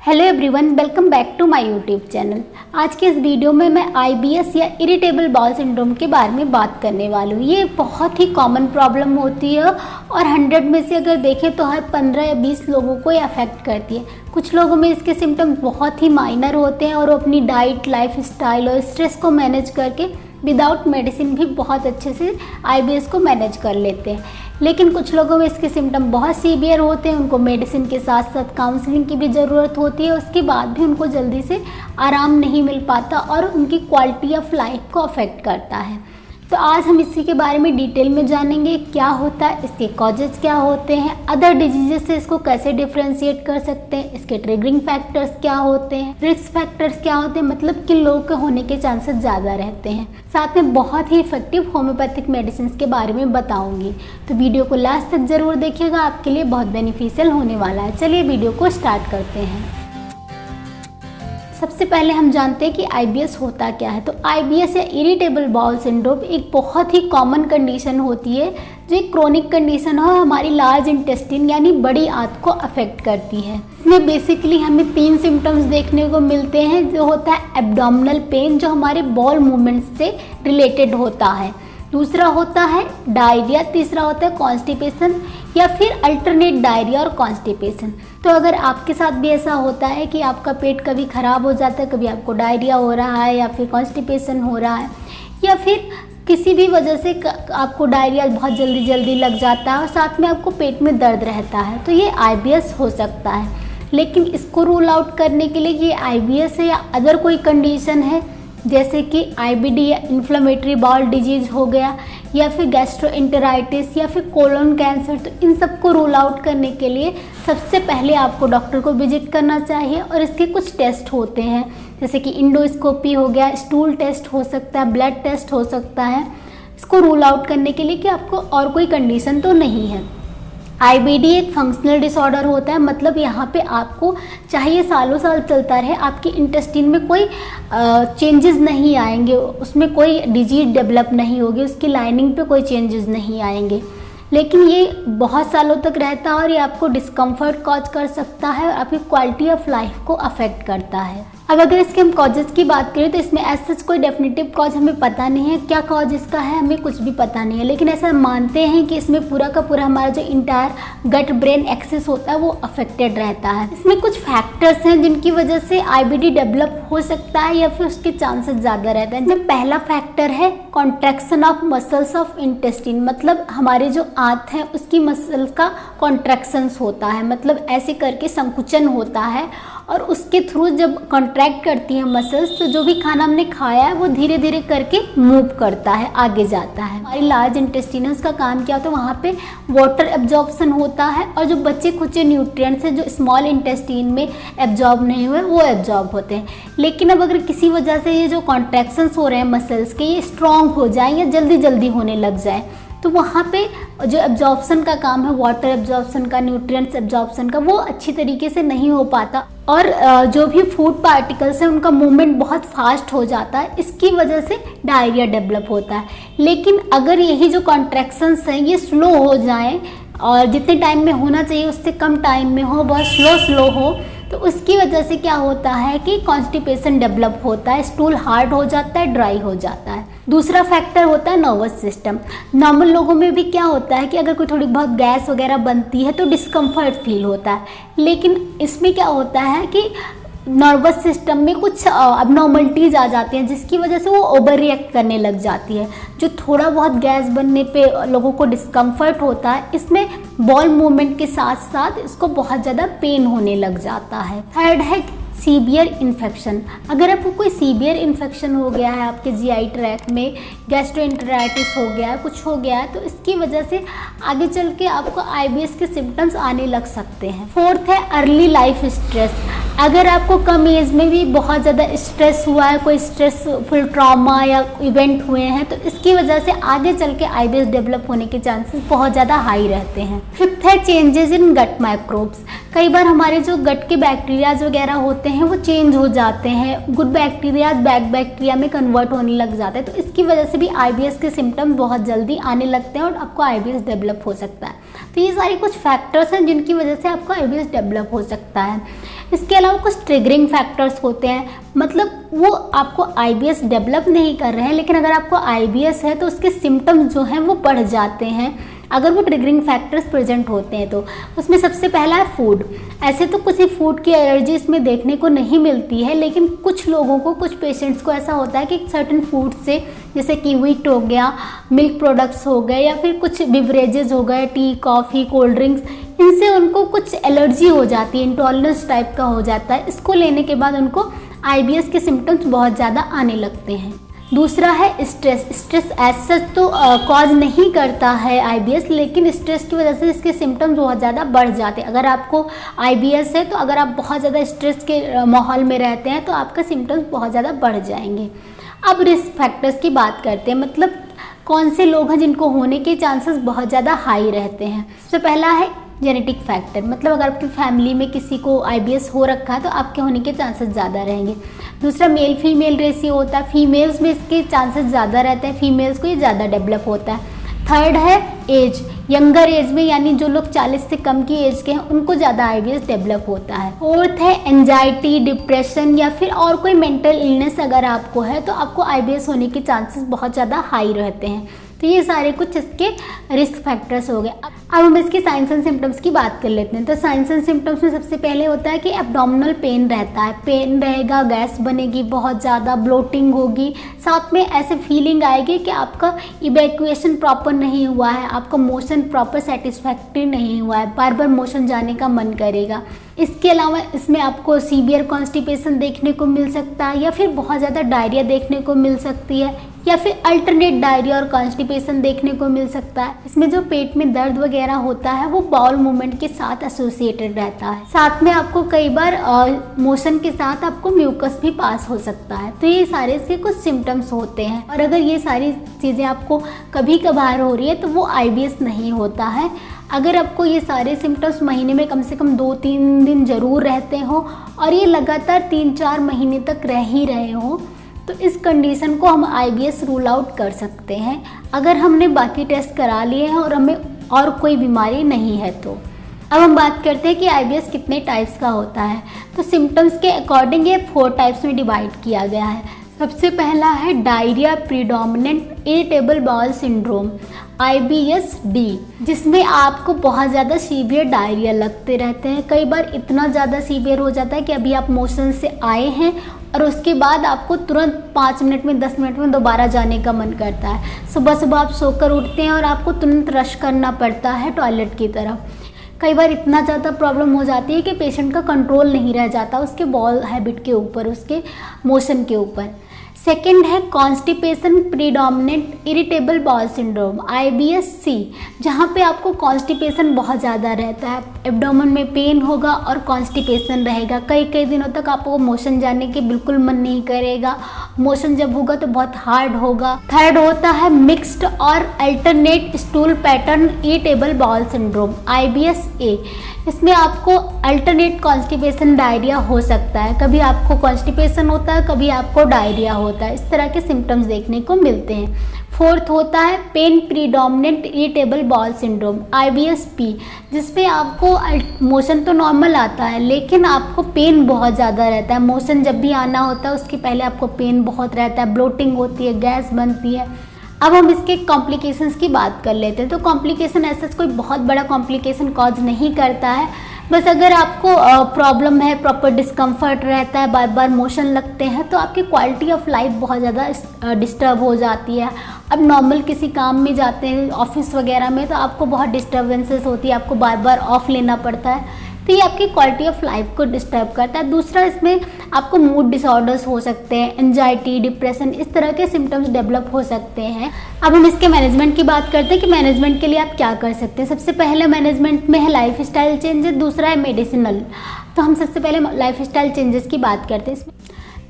Hello everyone, welcome back to my YouTube channel. आज के इस वीडियो में मैं आईबीएस या इरिटेबल बाउल सिंड्रोम के बारे में बात करने वाली हूँ। ये बहुत ही कॉमन प्रॉब्लम होती है और 100 में से अगर देखें तो हर 15 या 20 लोगों को ये अफेक्ट करती है। कुछ लोगों में इसके सिम्टम्स बहुत ही माइनर होते हैं और वो अपनी डाइट, लाइफ स्टाइल और स्ट्रेस को मैनेज करके विदाउट मेडिसिन भी बहुत अच्छे से आईबीएस को मैनेज कर लेते हैं। लेकिन कुछ लोगों में इसके सिम्टम बहुत सीवियर होते हैं, उनको मेडिसिन के साथ साथ काउंसलिंग की भी ज़रूरत होती है। उसके बाद भी उनको जल्दी से आराम नहीं मिल पाता और उनकी क्वालिटी ऑफ लाइफ को अफेक्ट करता है। तो आज हम इसी के बारे में डिटेल में जानेंगे, क्या होता है, इसके कॉजेज़ क्या होते हैं, अदर डिजीजेस से इसको कैसे डिफ्रेंशिएट कर सकते हैं, इसके ट्रिगरिंग फैक्टर्स क्या होते हैं, रिस्क फैक्टर्स क्या होते हैं, मतलब किन लोगों के होने के चांसेस ज़्यादा रहते हैं। साथ में बहुत ही इफेक्टिव होम्योपैथिक मेडिसिन के बारे में बताऊंगी। तो वीडियो को लास्ट तक ज़रूर देखिएगा, आपके लिए बहुत बेनिफिशियल होने वाला है। चलिए वीडियो को स्टार्ट करते हैं। सबसे पहले हम जानते हैं कि आईबीएस होता क्या है। तो आईबीएस या इरिटेबल बाउल सिंड्रोम एक बहुत ही कॉमन कंडीशन होती है जो एक क्रोनिक कंडीशन है, हमारी लार्ज इंटेस्टाइन यानी बड़ी आंत को अफेक्ट करती है। इसमें बेसिकली हमें 3 सिम्टम्स देखने को मिलते हैं, जो होता है एब्डोमिनल पेन, जो हमारे बॉल मूवमेंट्स से रिलेटेड होता है। दूसरा होता है डायरिया, तीसरा होता है कॉन्स्टिपेशन या फिर अल्टरनेट डायरिया और कॉन्स्टिपेशन। तो अगर आपके साथ भी ऐसा होता है कि आपका पेट कभी ख़राब हो जाता है, कभी आपको डायरिया हो रहा है या फिर कॉन्स्टिपेशन हो रहा है या फिर किसी भी वजह से आपको डायरिया बहुत जल्दी लग जाता है और साथ में आपको पेट में दर्द रहता है, तो ये आईबीएस हो सकता है। लेकिन इसको रूल आउट करने के लिए ये आईबीएस है या अदर कोई कंडीशन है, जैसे कि आईबीडी या इन्फ्लेमेटरी बाउल डिजीज़ हो गया या फिर गैस्ट्रोएंटेराइटिस या फिर कोलोन कैंसर, तो इन सब को रूल आउट करने के लिए सबसे पहले आपको डॉक्टर को विजिट करना चाहिए। और इसके कुछ टेस्ट होते हैं, जैसे कि इंडोस्कोपी हो गया, स्टूल टेस्ट हो सकता है, ब्लड टेस्ट हो सकता है, इसको रूल आउट करने के लिए कि आपको और कोई कंडीशन तो नहीं है। आईबीडी एक फंक्शनल डिसऑर्डर होता है, मतलब यहाँ पे आपको चाहे सालों साल चलता रहे, आपकी इंटेस्टाइन में कोई चेंजेस नहीं आएंगे, उसमें कोई डिजीज डेवलप नहीं होगी, उसकी लाइनिंग पे कोई चेंजेस नहीं आएंगे। लेकिन ये बहुत सालों तक रहता है और ये आपको डिस्कम्फर्ट कॉज कर सकता है और आपकी क्वालिटी ऑफ लाइफ को अफेक्ट करता है। अब अगर इसके हम कॉजेज़ की बात करें तो इसमें ऐसा कोई डेफिनेटिव कॉज हमें पता नहीं है, क्या कॉज इसका है हमें कुछ भी पता नहीं है। लेकिन ऐसा मानते हैं कि इसमें पूरा का पूरा हमारा जो इंटायर गट ब्रेन एक्सेस होता है वो अफेक्टेड रहता है। इसमें कुछ फैक्टर्स हैं जिनकी वजह से आईबीडी डेवलप हो सकता है या फिर उसके चांसेस ज़्यादा रहते हैं। इसमें पहला फैक्टर है contraction of muscles of intestine, मतलब हमारे जो आंत है उसकी मसल का कॉन्ट्रैक्शंस होता है, मतलब ऐसे करके संकुचन होता है और उसके थ्रू जब कॉन्ट्रैक्ट करती है मसल्स, तो जो भी खाना हमने खाया है वो धीरे धीरे करके मूव करता है, आगे जाता है। हमारी लार्ज इंटेस्टाइनस का काम क्या होता है, वहाँ पे वाटर एब्जॉर्प्शन होता है और जो बचे खुचे न्यूट्रिएंट्स हैं जो स्मॉल इंटेस्टाइन में एब्जॉर्ब नहीं हुए वो एब्जॉर्ब होते हैं। लेकिन अब अगर किसी वजह से ये जो कॉन्ट्रैक्शंस हो रहे हैं मसल्स के, ये स्ट्रॉन्ग हो जाए या जल्दी होने लग जाए, तो वहाँ पे जो एब्जॉर्प्शन का काम है, वाटर एब्जॉर्प्शन का, न्यूट्रिएंट्स एब्जॉर्प्शन का, वो अच्छी तरीके से नहीं हो पाता और जो भी फूड पार्टिकल्स हैं उनका मूवमेंट बहुत फास्ट हो जाता है। इसकी वजह से डायरिया डेवलप होता है। लेकिन अगर यही जो कॉन्ट्रैक्शंस हैं ये स्लो हो जाएं और जितने टाइम में होना चाहिए उससे कम टाइम में हो, बहुत स्लो हो, तो उसकी वजह से क्या होता है कि कॉन्स्टिपेशन डेवलप होता है, स्टूल हार्ड हो जाता है, ड्राई हो जाता है। दूसरा फैक्टर होता है नर्वस सिस्टम। नॉर्मल लोगों में भी क्या होता है कि अगर कोई थोड़ी बहुत गैस वगैरह बनती है तो डिस्कम्फर्ट फील होता है, लेकिन इसमें क्या होता है कि नर्वस सिस्टम में कुछ अबनॉर्मलिटीज आ जाती हैं जिसकी वजह से वो ओवर रिएक्ट करने लग जाती है। जो थोड़ा बहुत गैस बनने पे लोगों को डिस्कम्फर्ट होता है, इसमें बॉल मूवमेंट के साथ साथ इसको बहुत ज़्यादा पेन होने लग जाता है। थर्ड है सीवियर इन्फेक्शन। अगर आपको कोई सीवियर इन्फेक्शन हो गया है आपके जीआई ट्रैक्ट में, गैस्ट्रोएंटेराइटिस हो गया है, कुछ हो गया है, तो इसकी वजह से आगे चल के आपको आईबीएस के सिम्टम्स आने लग सकते हैं। फोर्थ है अर्ली लाइफ स्ट्रेस। अगर आपको कम एज में भी बहुत ज़्यादा स्ट्रेस हुआ है, कोई स्ट्रेसफुल ट्रॉमा या इवेंट हुए हैं, तो इसकी वजह से आगे चल के आईबीएस डेवलप होने के चांसेस बहुत ज़्यादा हाई रहते हैं। फिफ्थ है चेंजेस इन गट माइक्रोब्स। कई बार हमारे जो गट के बैक्टीरियाज वगैरह होते हैं वो चेंज हो जाते हैं, गुड बैक्टीरियाज बैड बैक्टीरिया में कन्वर्ट होने लग जाते हैं, तो इसकी वजह से भी आईबीएस के सिम्टम बहुत जल्दी आने लगते हैं और आपको आईबीएस डेवलप हो सकता है। तो ये सारे कुछ फैक्टर्स हैं जिनकी वजह से आपको आईबीएस डेवलप हो सकता है। इसके अलावा कुछ ट्रिगरिंग फैक्टर्स होते हैं, मतलब वो आपको आईबीएस डेवलप नहीं कर रहे हैं, लेकिन अगर आपको आईबीएस है तो उसके सिम्टम्स जो हैं वो बढ़ जाते हैं अगर वो ट्रिगरिंग फैक्टर्स प्रेजेंट होते हैं। तो उसमें सबसे पहला है फूड। ऐसे तो किसी फूड की एलर्जी इसमें देखने को नहीं मिलती है, लेकिन कुछ लोगों को, कुछ पेशेंट्स को ऐसा होता है कि सर्टेन फूड से, जैसे कि व्हीट हो गया, मिल्क प्रोडक्ट्स हो गए, या फिर कुछ बिवरेजेस हो गए, टी, कॉफ़ी, कोल्ड ड्रिंक्स, इनसे उनको कुछ एलर्जी हो जाती है, इंटॉलरेंस टाइप का हो जाता है। इसको लेने के बाद उनको आईबीएस के सिम्टम्स बहुत ज़्यादा आने लगते हैं। दूसरा है स्ट्रेस। स्ट्रेस एज सच तो कॉज नहीं करता है आईबीएस, लेकिन स्ट्रेस की वजह से इसके सिम्टम्स बहुत ज़्यादा बढ़ जाते हैं। अगर आपको आईबीएस है तो अगर आप बहुत ज़्यादा स्ट्रेस के माहौल में रहते हैं तो आपका सिम्टम्स बहुत ज़्यादा बढ़ जाएंगे। अब रिस्क फैक्टर्स की बात करते हैं, मतलब कौन से लोग हैं जिनको होने के चांसेस बहुत ज़्यादा हाई रहते हैं। सबसे पहला है जेनेटिक फैक्टर, मतलब अगर आपकी फैमिली में किसी को आईबीएस हो रखा है तो आपके होने के चांसेस ज़्यादा रहेंगे। दूसरा मेल फीमेल रेशियो होता है, फीमेल्स में इसके चांसेस ज़्यादा रहते हैं, फीमेल्स को ये ज़्यादा डेवलप होता है। थर्ड है एज, यंगर एज में, यानी जो लोग 40 से कम की एज के हैं उनको ज़्यादा आईबीएस डेवलप होता है। फोर्थ है एंजाइटी, डिप्रेशन या फिर और कोई मेंटल इलनेस अगर आपको है तो आपको आईबीएस होने के चांसेस बहुत ज़्यादा हाई रहते हैं। तो ये सारे कुछ इसके रिस्क फैक्टर्स हो गए। अब हम इसकी साइंस एंड सिम्टम्स की बात कर लेते हैं। तो साइंस एंड सिम्टम्स में सबसे पहले होता है कि एब्डोमिनल पेन रहता है, पेन रहेगा, गैस बनेगी बहुत ज़्यादा, ब्लोटिंग होगी, साथ में ऐसे फीलिंग आएगी कि आपका इवैक्यूएशन प्रॉपर नहीं हुआ है, आपका मोशन प्रॉपर सेटिस्फैक्ट्री नहीं हुआ है, बार बार मोशन जाने का मन करेगा। इसके अलावा इसमें आपको सीवियर कॉन्स्टिपेशन देखने को मिल सकता है, या फिर बहुत ज़्यादा डायरिया देखने को मिल सकती है, या फिर अल्टरनेट डायरिया और कॉन्स्टिपेशन देखने को मिल सकता है। इसमें जो पेट में दर्द वगैरह होता है वो बाउल मूवमेंट के साथ एसोसिएटेड रहता है। साथ में आपको कई बार मोशन के साथ आपको म्यूकस भी पास हो सकता है। तो ये सारे इसके कुछ सिम्टम्स होते हैं, और अगर ये सारी चीज़ें आपको कभी कभार हो रही है तो वो आईबीएस नहीं होता है। अगर आपको ये सारे सिम्टम्स महीने में कम से कम 2-3 दिन ज़रूर रहते हो और ये लगातार 3-4 महीने तक रह ही रहे हो, तो इस कंडीशन को हम आईबीएस रूल आउट कर सकते हैं अगर हमने बाकी टेस्ट करा लिए हैं और हमें और कोई बीमारी नहीं है तो। अब हम बात करते हैं कि आईबीएस कितने टाइप्स का होता है। तो सिम्टम्स के अकॉर्डिंग ये 4 टाइप्स में डिवाइड किया गया है। सबसे पहला है diarrhoea predominant irritable bowel syndrome, IBS-D, जिसमें आपको बहुत ज़्यादा सीवियर डायरिया लगते रहते हैं। कई बार इतना ज़्यादा सीवियर हो जाता है कि अभी आप मोशन से आए हैं और उसके बाद आपको तुरंत 5 मिनट में 10 मिनट में दोबारा जाने का मन करता है। सुबह सुबह आप सोकर उठते हैं और आपको तुरंत रश करना पड़ता है टॉयलेट की तरफ। कई बार इतना ज़्यादा प्रॉब्लम हो जाती है कि पेशेंट का कंट्रोल नहीं रह जाता उसके बॉल हैबिट के ऊपर, उसके मोशन के ऊपर। सेकेंड है constipation predominant irritable bowel syndrome, IBS-C, जहाँ पे आपको कॉन्स्टिपेशन बहुत ज़्यादा रहता है, एब्डोमेन में पेन होगा और कॉन्स्टिपेशन रहेगा। कई दिनों तक आपको मोशन जाने के बिल्कुल मन नहीं करेगा, मोशन जब होगा तो बहुत हार्ड होगा। थर्ड होता है मिक्स्ड और alternate stool pattern irritable bowel syndrome, IBS-A। इसमें आपको अल्टरनेट कॉन्स्टिपेशन डायरिया हो सकता है, कभी आपको कॉन्स्टिपेशन होता है, कभी आपको डायरिया होता है। इस तरह के सिम्टम्स देखने को मिलते हैं। फोर्थ होता है pain predominant irritable bowel syndrome, IBS-P, जिसमें आपको मोशन तो नॉर्मल आता है लेकिन आपको पेन बहुत ज़्यादा रहता है। मोशन जब भी आना होता है उसके पहले आपको पेन बहुत रहता है, ब्लोटिंग होती है, गैस बनती है। अब हम इसके कॉम्प्लिकेशंस की बात कर लेते हैं। तो कॉम्प्लिकेशन ऐसा कोई बहुत बड़ा कॉम्प्लिकेशन कॉज नहीं करता है, बस अगर आपको प्रॉब्लम है, प्रॉपर डिस्कम्फर्ट रहता है, बार बार मोशन लगते हैं, तो आपकी क्वालिटी ऑफ लाइफ बहुत ज़्यादा डिस्टर्ब हो जाती है। अब नॉर्मल किसी काम में जाते हैं ऑफिस वगैरह में तो आपको बहुत डिस्टर्बेंसेस होती है, आपको बार बार ऑफ लेना पड़ता है, तो ये आपकी क्वालिटी ऑफ लाइफ को डिस्टर्ब करता है। दूसरा, इसमें आपको मूड डिसऑर्डर्स हो सकते हैं, एंजाइटी, डिप्रेशन, इस तरह के सिम्टम्स डेवलप हो सकते हैं। अब हम इसके मैनेजमेंट की बात करते हैं कि मैनेजमेंट के लिए आप क्या कर सकते हैं। सबसे पहले मैनेजमेंट में है लाइफ स्टाइल चेंजेस, दूसरा है मेडिसिनल। तो हम सबसे पहले लाइफ स्टाइल चेंजेस की बात करते हैं।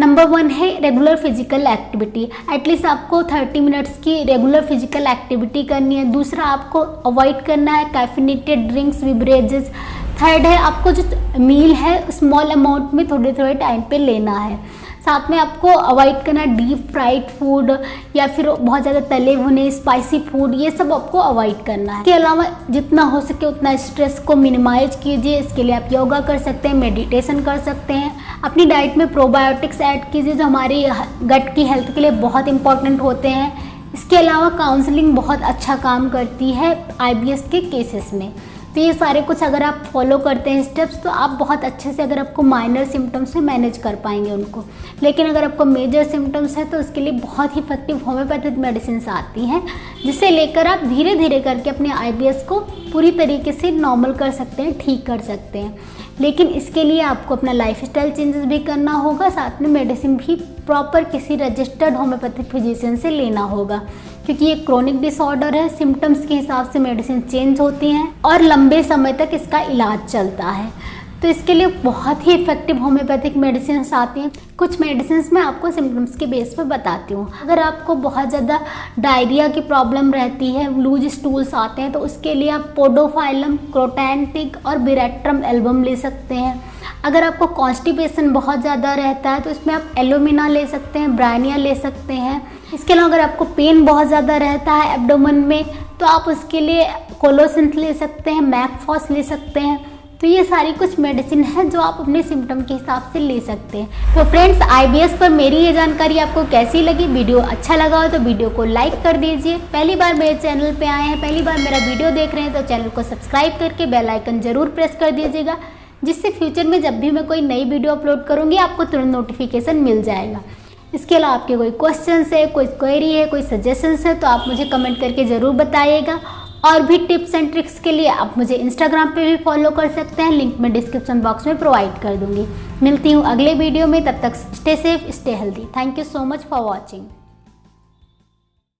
नंबर 1 है रेगुलर फिजिकल एक्टिविटी, एटलीस्ट आपको 30 मिनट्स की रेगुलर फिजिकल एक्टिविटी करनी है। दूसरा, आपको अवॉइड करना है कैफिनेटेड ड्रिंक्स, बिवरेजेस। थर्ड है आपको जो मील है स्मॉल अमाउंट में थोड़े थोड़े टाइम पे लेना है। साथ में आपको अवॉइड करना डीप फ्राइड फूड या फिर बहुत ज़्यादा तले भुने स्पाइसी फूड, ये सब आपको अवॉइड करना है। इसके अलावा जितना हो सके उतना स्ट्रेस को मिनिमाइज कीजिए। इसके लिए आप योगा कर सकते हैं, मेडिटेशन कर सकते हैं। अपनी डाइट में प्रोबायोटिक्स ऐड कीजिए जो हमारी गट की हेल्थ के लिए बहुत इंपॉर्टेंट होते हैं। इसके अलावा काउंसलिंग बहुत अच्छा काम करती है IBS के केसेस में। तो ये सारे कुछ अगर आप फॉलो करते हैं स्टेप्स तो आप बहुत अच्छे से, अगर आपको माइनर सिम्टम्स है, मैनेज कर पाएंगे उनको। लेकिन अगर आपको मेजर सिम्टम्स है तो उसके लिए बहुत ही इफेक्टिव होम्योपैथिक मेडिसिन आती हैं, जिसे लेकर आप धीरे धीरे करके अपने IBS को पूरी तरीके से नॉर्मल कर सकते हैं, ठीक कर सकते हैं। लेकिन इसके लिए आपको अपना लाइफस्टाइल चेंजेस भी करना होगा, साथ में मेडिसिन भी प्रॉपर किसी रजिस्टर्ड होम्योपैथिक फिजिशियन से लेना होगा, क्योंकि ये क्रोनिक डिसऑर्डर है। सिम्टम्स के हिसाब से मेडिसिन चेंज होती हैं और लंबे समय तक इसका इलाज चलता है। तो इसके लिए बहुत ही इफेक्टिव होम्योपैथिक मेडिसिन आती हैं। कुछ मेडिसिन मैं आपको सिम्टम्स के बेस पर बताती हूँ। अगर आपको बहुत ज़्यादा डायरिया की प्रॉब्लम रहती है, लूज स्टूल्स आते हैं, तो उसके लिए आप पोडोफाइलम, क्रोटैंटिक और बिरेट्रम एल्बम ले सकते हैं। अगर आपको कॉन्स्टिपेशन बहुत ज़्यादा रहता है तो इसमें आप एलोमिना ले सकते हैं, ब्रायनिया ले सकते हैं। इसके अलावा अगर आपको पेन बहुत ज़्यादा रहता है एब्डोमेन में तो आप उसके लिए कोलोसिंथ ले सकते हैं, मैकफॉस ले सकते हैं। तो ये सारी कुछ मेडिसिन है जो आप अपने सिम्टम के हिसाब से ले सकते हैं। तो फ्रेंड्स, IBS पर मेरी ये जानकारी आपको कैसी लगी? वीडियो अच्छा लगा हो तो वीडियो को लाइक कर दीजिए। पहली बार मेरे चैनल पे आए हैं, पहली बार मेरा वीडियो देख रहे हैं तो चैनल को सब्सक्राइब करके बेल आइकन जरूर प्रेस कर दीजिएगा, जिससे फ्यूचर में जब भी मैं कोई नई वीडियो अपलोड करूँगी आपको तुरंत नोटिफिकेशन मिल जाएगा। इसके अलावा आपके कोई क्वेश्चंस है, कोई क्वेरी है, कोई सजेशंस है तो आप मुझे कमेंट करके ज़रूर बताइएगा। और भी टिप्स एंड ट्रिक्स के लिए आप मुझे इंस्टाग्राम पे भी फॉलो कर सकते हैं, लिंक मैं डिस्क्रिप्शन बॉक्स में प्रोवाइड कर दूंगी। मिलती हूँ अगले वीडियो में, तब तक stay safe, stay healthy. Thank you so much for watching.